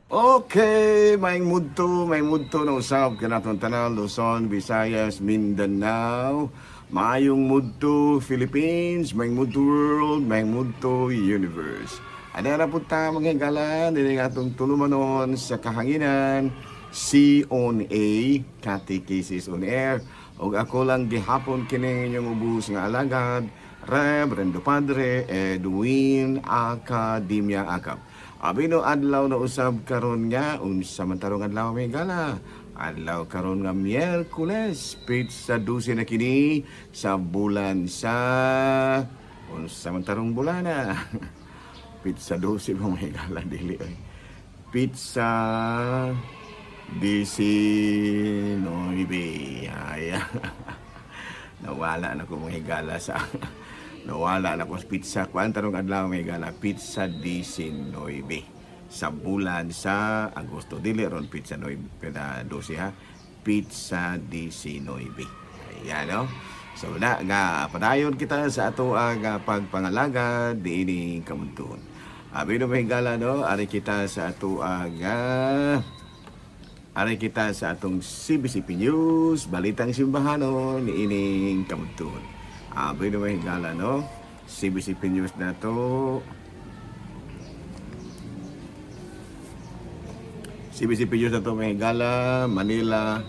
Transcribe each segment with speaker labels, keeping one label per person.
Speaker 1: Okay, may mudto na usab kanatong tanan Luzon, Visayas, Mindanao. Maayong mudto Philippines, may mudto world, may mudto universe. Ada na punta mga higala dili atong tulumanon sa kahanginan C on A, Catechesis on Air. Og ako lang gihapon kini inyong ubos nga alagad, Reverendo Padre Edwin Academia Acap. Abino adlaw na usab karon nga unsa man tarong adlaw may gala. Adlaw karon nga Miyerkules, pizza 12 na kini sa bulan sa unsa man tarong bulana. Pizza 12 mo may gala dili oy. Pizza 19. Ay. Nawala na ko mga higala sa nawala na ko sa pizza. Kuan tarong adlaw may gala pizza 19 sa bulan sa Agosto. Dili ron pizza 9 peda 12 ha. Pizza 19. Ayan no. So na nga padayon kita sa ato ang pagpangalaga diining kamuntuon. Abi no may gala no, ari kita sa ato ari kita sa atong CBCP News, Balitang Simbahanon, niining kamuntuon. Abi na may higala, no? CBCP News na to. CBCP News na to may higala, Manila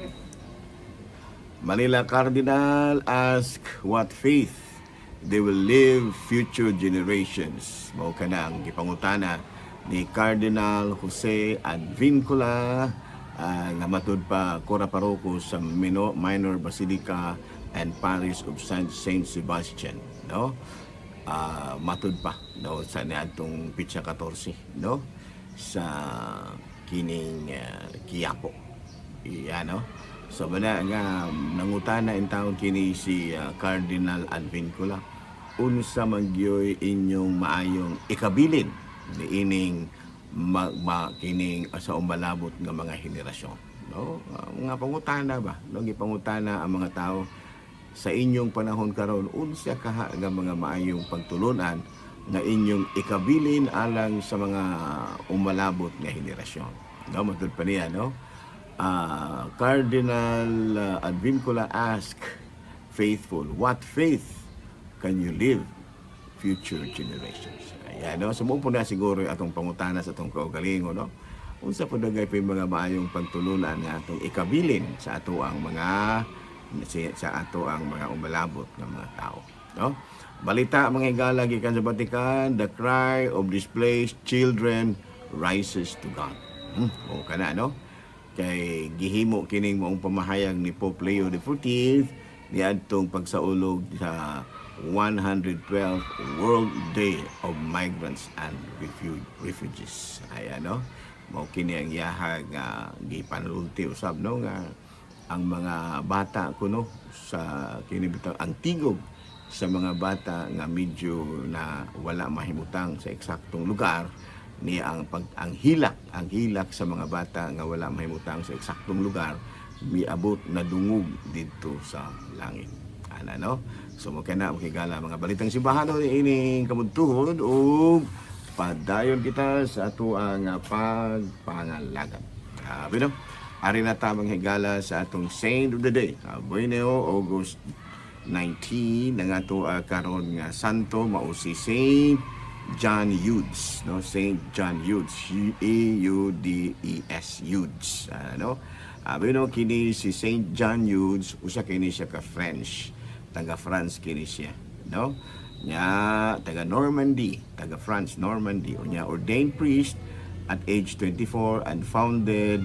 Speaker 1: Cardinal ask what faith they will live future generations. Mao ka na ang gipangutana ni Cardinal Jose Advincula nga matud pa Cora Parroco sa Minor Basilica and Parish of Saint Sebastian, no? Matud pa no sa niadtong pitsa 14, no? Sa kining Quiapo. Iya no. So bana nga nangutana in taon kini si Cardinal Advincula unsa man gyoy inyong maayong ikabilin niining kining sa umbalabot nga mga henerasyon, no? Mga pangutana ba no gipangutana ang mga tao sa inyong panahon karon unsa kaha nga mga maayong pagtulunan nga inyong ikabilin alang sa mga umalabot nga henerasyon, no? Matud pa niya, no? Cardinal Advincula ask faithful, what faith can you live future generations? Ayan, no? Sumupo na siguro atong pangutana sa atong kaugalingon, no? Unsa po dagay pa mga maayong pagtulunan nga atong ikabilin sa ato ang mga umalabot ng mga tao, no? Balita mga higala gikan sa Vatican, the cry of displaced children rises to God. O kana, no? Kay gihimo kining moong pamahayag ni Pope Leo XIV niadtong pagsaulog sa 112th World Day of Migrants and Refugees. Ayan, no? Mao kini ang iyahag nga gipanulti usab, no, nga ang mga bata kuno sa kini bitaw ang tigog sa mga bata nga medyo na wala mahimutang sa eksaktong lugar ni ang hilak sa mga bata nga wala mahimutang sa eksaktong lugar miabot na dungog dito sa langit. Ana, no? So mo kana makigala mga balitang simbahanon ining kamuntuhon ug padayon kita sa ato ang pagpangalagan. Sabi no? Ari na ta higala sa atong Saint of the Day. Bueneo August 19 nga ato karon nga santo mao si Saint John Eudes, no? Saint John Eudes, Eudes, Eudes, no? No, kini si Saint John Eudes, usa kini siya ka French, taga France kini siya, no? Nya taga Normandy, taga France, Normandy, unya ordained priest at age 24 and founded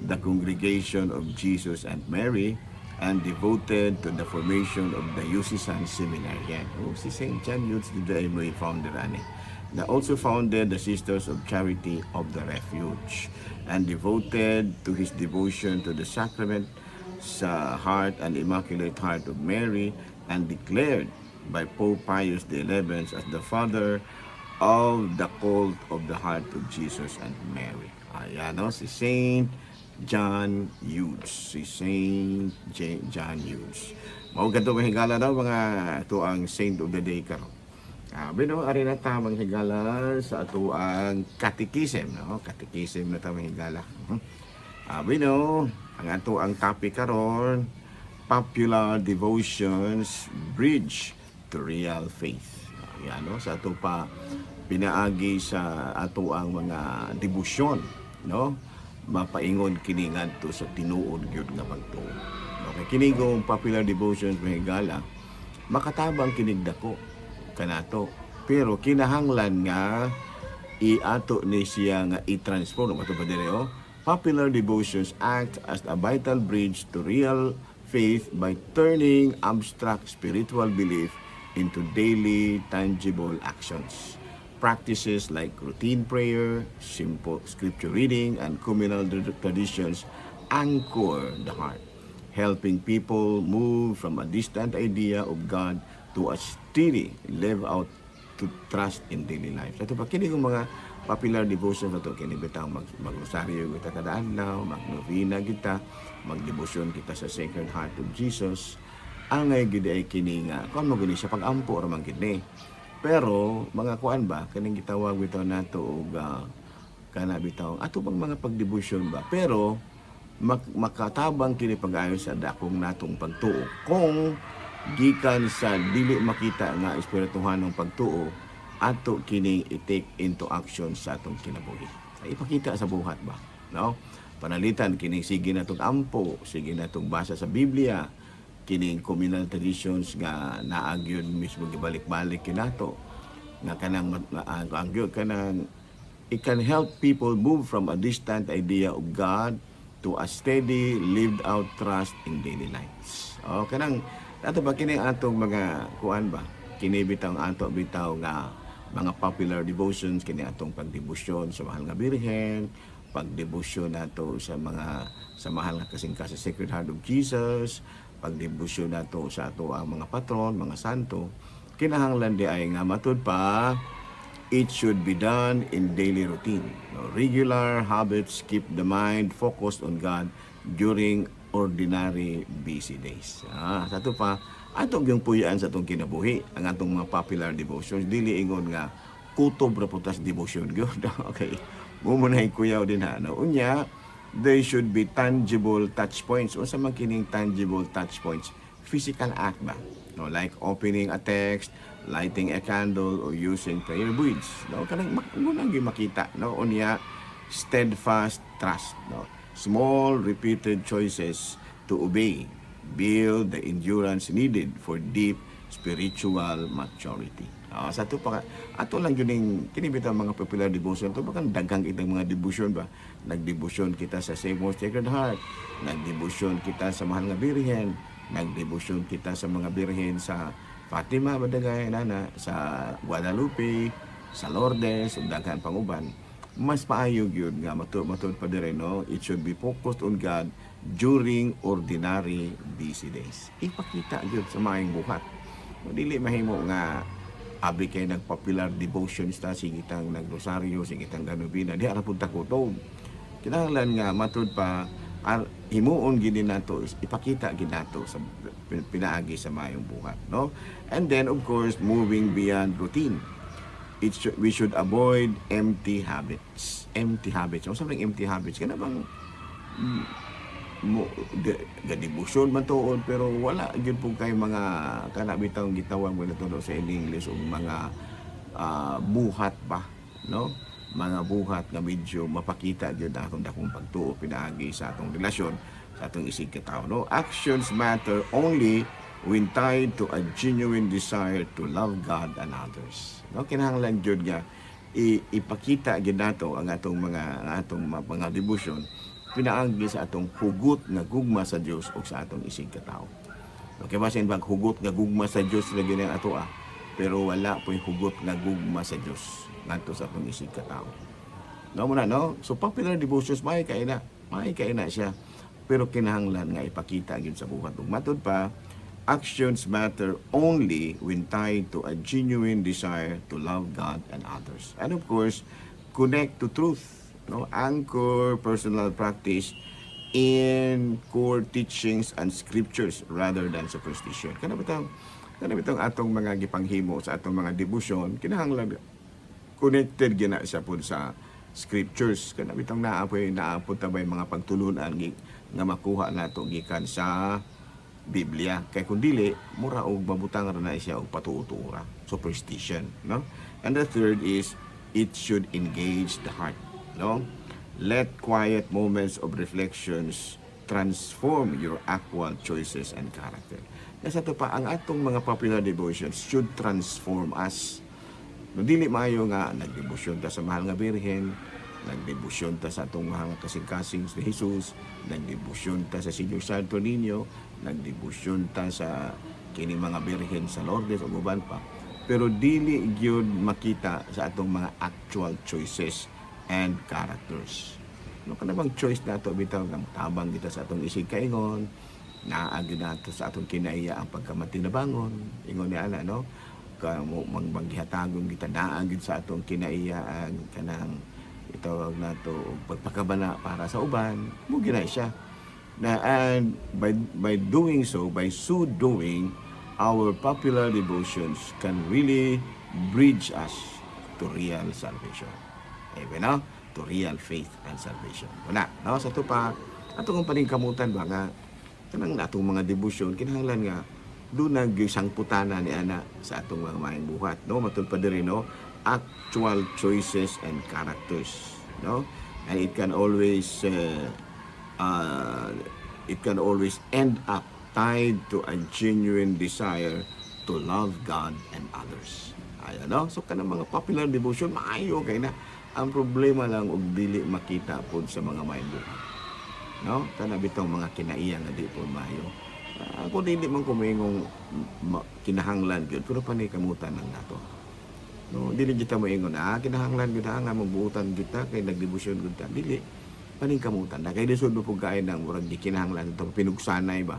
Speaker 1: the Congregation of Jesus and Mary and devoted to the formation of the Diocesan Seminary. Yan. Oh, si St. John Eudes dito ay may founder ani. They also founded the Sisters of Charity of the Refuge and devoted to his devotion to the sacrament sa Heart and Immaculate Heart of Mary and declared by Pope Pius XI as the father of the cult of the Heart of Jesus and Mary. Ayan, no? Si Saint John Eudes. Si Saint John Eudes. Mao kadto mahigala daw mga ito ang Saint of the Day karon. Bino, ari na tamang higala sa ato ang katikism, no? Katikism na tamang higala. Bino, ang ato ang topic karon, popular devotions bridge to real faith. Yan, no? Sa ato pa pinaagi sa ato ang mga debosyon, no? Mapaingon kini ngadto sa tinuod gyud nga pagtuo. Okay, kini gong popular devotions mahigala, makatabang kinig dako kanato, pero kinahanglan nga iato ni siya nga i-transform ato pa dire, oh. Popular devotions act as a vital bridge to real faith by turning abstract spiritual belief into daily tangible actions. Practices like routine prayer, simple scripture reading, and communal traditions anchor the heart, helping people move from a distant idea of God to a steady live out to trust in daily life. Ito pa, kini kong mga popular devotion na ito, kini bitang mag-rosaryo kita kada adlaw, mag-novena kita, mag-devotion kita sa Sacred Heart of Jesus. Ang ngay gid ay kini nga, kung mo gini siya pag-ampo or man kini. Pero, mga kuan ba, kaning gitawag bitaw nato og kana bitaw, ato bang mga pag-devotion ba? Pero, makatabang kini pag-ayo sa dakong natong pagtuo. Kung gikan sa dili makita nga espirituhanong pagtuo, ato kini i-take into action sa atong kinabuhi. Ipakita sa buhat ba? No? Panalitan kini sige natong ampo, sige natong basa sa Biblia, kining communal traditions nga naagyon mismo gibalik-balik kinato nga kanang anggyo kanang it can help people move from a distant idea of God to a steady lived out trust in daily lives. O kanang ato ba kini atong mga kuan ba, kini bitaw ato bitaw nga mga popular devotions, kini atong pagdebosyon sa mahal nga Birhen, pagdebosyon nato sa mga sa mahal nga kasingkas sa Sacred Heart of Jesus, pagdebosyon nato sa ato ang mga patron, mga santo. Kinahanglan di ay nga matud pa, it should be done in daily routine. No, regular habits keep the mind focused on God during ordinary busy days. Sa ato pa, atong yung puyaan sa atong kinabuhi, ang atong mga popular devotions, dili ingon nga kutob raputas devotion gyud. Okay. Mumunay kuyaw din ha. No? Unya, they should be tangible touch points. O sa mga kining tangible touch points, physical act ba? No, like opening a text, lighting a candle, or using prayer beads. No, kanang munang makita. No, unya steadfast trust. No, small repeated choices to obey build the endurance needed for deep spiritual maturity. Sa ato pa ato lang yun kini bitaw mga popular devotion to bakang daghang itang mga devotion ba, nagdebosyon kita sa Sacred Heart, nagdebosyon kita sa mahal nga Birhen, nagdebosyon kita sa mga Birhen sa Fatima badagay nana, sa Guadalupe, sa Lourdes ug daghan pang uban. Mas paayog yun nga matud pa dire, no, it should be focused on God during ordinary busy days. Ipakita yun sa maayong buhat. Dili mahimo nga abi kay nagpopular devotions ta, sige tang nagrosaryo, sige tang ganubina, di ara pud takutob. Kinahanglan nga matud pa himuon gid nato, ipakita gid nato sa pinaagi sa maayong buhat, no? And then of course, moving beyond routine. We should avoid empty habits. Empty habits. O sabi ng empty habits, kana bang gadibusyon man tuon pero wala gyud po kay mga kana bitang gitawag mo na sa English o mga buhat ba, no, mga buhat nga medyo mapakita gyud atong dakong pagtuo pinaagi sa atong relasyon sa atong isig ka tawo, no. Actions matter only when tied to a genuine desire to love God and others, no. Kinahanglan gyud nga ipakita gyud nato ang atong mga devotion pinaagi sa atong hugot nga gugma sa Dios o sa atong isig ka tawo. Okay, basin bang hugot nga gugma sa Dios lagi na ato pero wala po yung hugot nga gugma sa Dios ngadto sa atong isig ka tawo. No mo na, no? So popular devotions may kay na siya, pero kinahanglan nga ipakita gyud sa buhat. Ug matud pa, actions matter only when tied to a genuine desire to love God and others. And of course, connect to truth. No, anchor personal practice in core teachings and scriptures rather than superstition. Kana bitaw Kanang bitong atong mga gipanghimo sa atong mga debosyon, kinahanglan connected gina siya po sa scriptures. Kanang bitong naapod tabay mga pagtulunan nga makuha nato gikan sa Biblia. Kay kung dili, mura og mabutang ra na siya og patuo-tuo ra. Superstition, no? And the third is, it should engage the heart, no? Let quiet moments of reflections transform your actual choices and character. Kasi ito pa, ang atong mga popular devotions should transform us. No, dili maayo nga nagdebosyon ta sa mahal nga birhen, nagdebosyon ta sa atong mahal nga kasing-kasing si Jesus, nagdebosyon ta sa Senior Santo Niño, nagdebosyon ta sa kini mga birhen sa Lourdes o uban pa. Pero dili gyud makita sa atong mga actual choices and characters. No, kana bang choice nato bitaw nga tabang kita sa atong isig kaingon, naagi nato sa atong kinaiya ang pagkamatinabangon, ingon ni ana, no? Kamo mangbangihatagon kita naagid sa atong kinaiya ang kanang itawag nato pagpakabana para sa uban, mo ginay siya. And by doing so, by so doing, our popular devotions can really bridge us to real salvation. Even no? To real faith and salvation. Wala, no? Sa ito pa, atong paningkamutan ba nga, kanang atong mga devotion, kinahanglan nga, doon nag-isang putana ni ana sa atong mga maayong buhat. No? Matun pa din, no? Actual choices and characters. No? And it can always end up tied to a genuine desire to love God and others. Ayan, no? So, kanang mga popular devotion, maayo kay na. Ang problema lang og dili makita pod sa mga maayong buhat. No? Kana bitong mga kinaiya nga di po maayo. Ako dili man kumingong kinahanglan gyud, pero panay kamutan lang nato. No, dili kita moingon kinahanglan gyud nga magbuutan kita kay nagdebosyon gyud ta. Dili paning kamutan na kay lisod mo pug kaay nang murag di kinahanglan ito pinugsanay ba.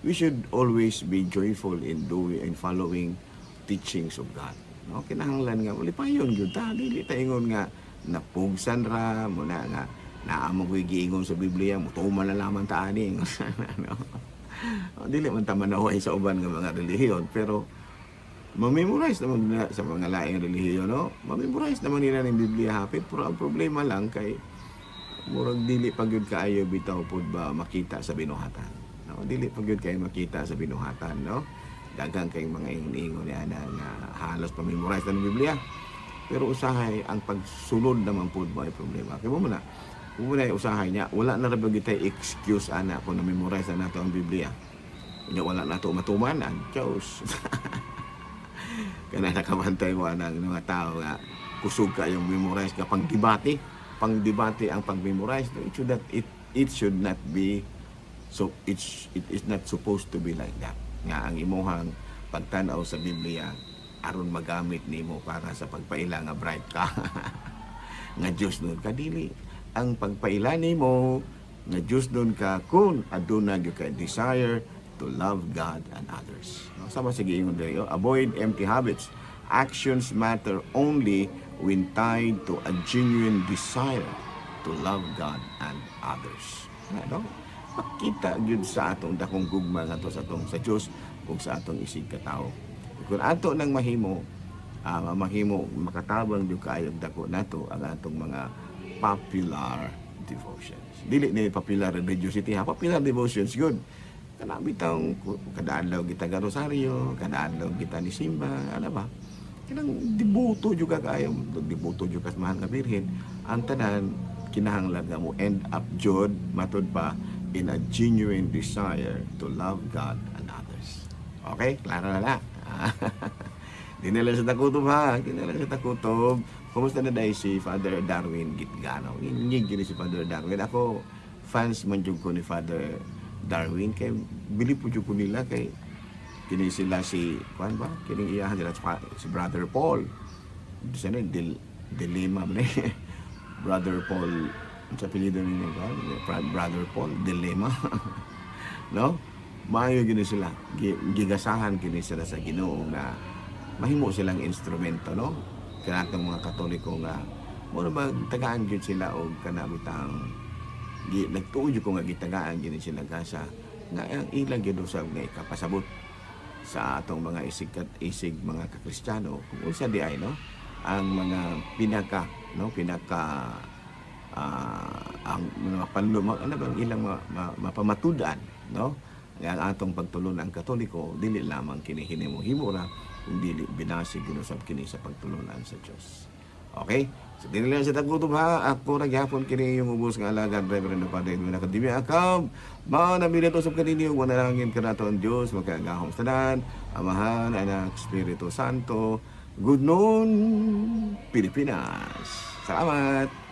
Speaker 1: We should always be joyful in doing and following teachings of God. No, kinahanglan nga uli payon gyud ta, dili ta ingon nga napugsan ra mo na nga naamo koy giingon sa Biblia mo tuman na lamang ta ani. No? Dili man ta manaway sa uban nga mga relihiyon, pero mamemorize naman na sa mga laing relihiyon, no? Mamemorize naman nila ng Biblia hapit, pero ang problema lang kay murag dili pagyud kaayo bitaw pod ba makita sa binuhatan. No, dili pagyud kay makita sa binuhatan, no? Daghang kay mga ingon ni ana nga halos pamemorize ng Biblia. Pero usahay ang pagsulod naman pod ba ay problema. Kay mo na una usahay niya, wala na rabag itay excuse ana kung na-memorize na nato ang Biblia. Kanya wala na ito matumanan, Diyos. Kaya nakamantay mo ng mga tao nga kusog ka yung memorize ka pang-debate ang pag-memorize. It should not be, so it is not supposed to be like that. Nga ang imuhang pagtanaw sa Biblia, aron magamit nimo para sa pagpaila nga bright ka. Nga Diyos nun, kadili. Ang pagpailani mo na Diyos doon ka kung aduna gyud ka desire to love God and others. Sama sige ingon diri, avoid empty habits. Actions matter only when tied to a genuine desire to love God and others. Ano? Makita gyud sa atong dakong gugma ngadto sa atong sa Dios ug sa atong isig ka tawo. Kung ato nang mahimo makatabang gyud kaayo dako nato ang atong mga popular devotions. Dili ni popular religiosity ha, popular devotions good. Kana bitaw kada adlaw kita ga rosaryo, kada adlaw kita ni simba, ano ba? Kanang deboto jud ka kaayo, deboto jud ka sa mahal nga birhen. Ang tanan kinahanglan nga mo end up jud matud pa in a genuine desire to love God and others. Okay, klaro na na. Dinala sa takutob ha, dinala sa takutob. Kumusta na dahil si Father Darwin Gitgano? Ingig gini si Father Darwin. Ako, fans man jud ko ni Father Darwin. Kay bilib po jud ko nila kay kini sila si, kuan ba? Kining iyahan nila si Brother Paul. Sana Dilema ba na Brother Paul, sa apelyido niya, Brother Paul, Dilema. No? Maayo gini sila. Gigasahan gini sila sa Ginoo na mahimo silang instrumento, no? Kanatong mga Katoliko nga mo ba tagaan gyud sila og kanabitang nagtuo ko nga gitagaan gyud sila kasa nga ang ilang gyud usab nga ikapasabot sa atong mga isig mga kakristyano kung unsa di ay no ang mga pinaka ang mga panlumang ano bang ilang mapamatudan no nga ang atong pagtulon ang Katoliko dili lamang kini hinimo-himo ra kundi binasig ginusab kini sa pagtulunan sa Dios. Okay? So dinili lang sa tagkutob ha. Ako ra gyapon kini yung ubos nga alagad Reverend Padre Edwin Academia akab. Mao na bilet usab kanini ug manalangin kanato ang Dios magkaagahom sa tanan. Amahan, Anak, Espiritu Santo. Good noon, Pilipinas. Salamat.